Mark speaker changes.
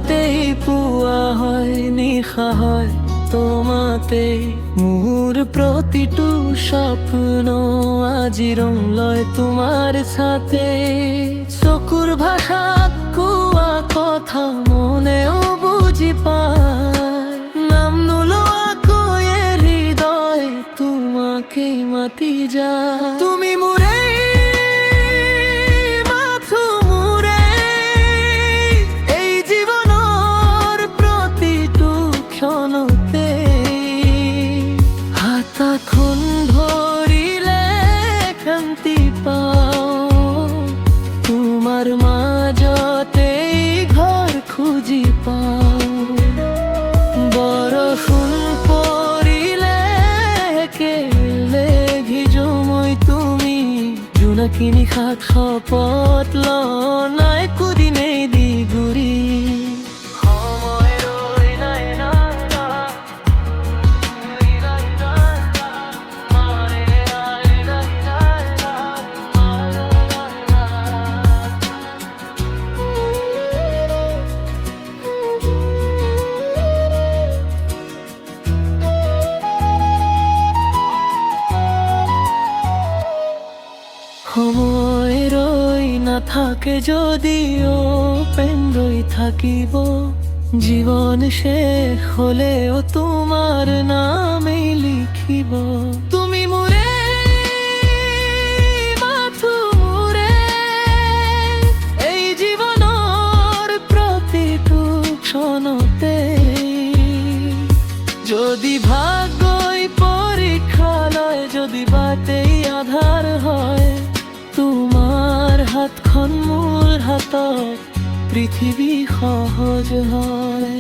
Speaker 1: তোমাতেই পুৱা হয় নিশা হয় তোমাতে মোৰ প্ৰতিটো স্বপ্ন আজি ৰং লয় তোমাৰ ছাতে চকুৰ ভাষাত কোৱা কথা মনেও বুজি পায় নাম নোলোৱাকৈ হৃদয় তোমাকে মাতি যায় তুমি মোৰে হাতখন ধৰিলে শান্তি পাওঁ তোমাৰ মাজতে ঘৰ খুজি পাওঁ বৰষুণ পৰিলে একেলে ভিজো মই তুমি জোনাকী নিশাত শপত লওঁ নাই কোদিনেই দিগুৰি সময় ৰৈ নাথাকে যদিও প্ৰেম ৰৈ থাকিব জীৱন শেষ হলেও তোমাৰ নামেই লিখিব তুমি মোৰে মাথো মোৰে এই জীৱনৰ প্ৰতিটো ক্ষণতে যদি ভাগ্যই পৰীক্ষা লয় যদি বাটেই আধাৰ হয় তোমাৰ হাতখন মোৰ হাতত পৃথিৱী সহজ হয়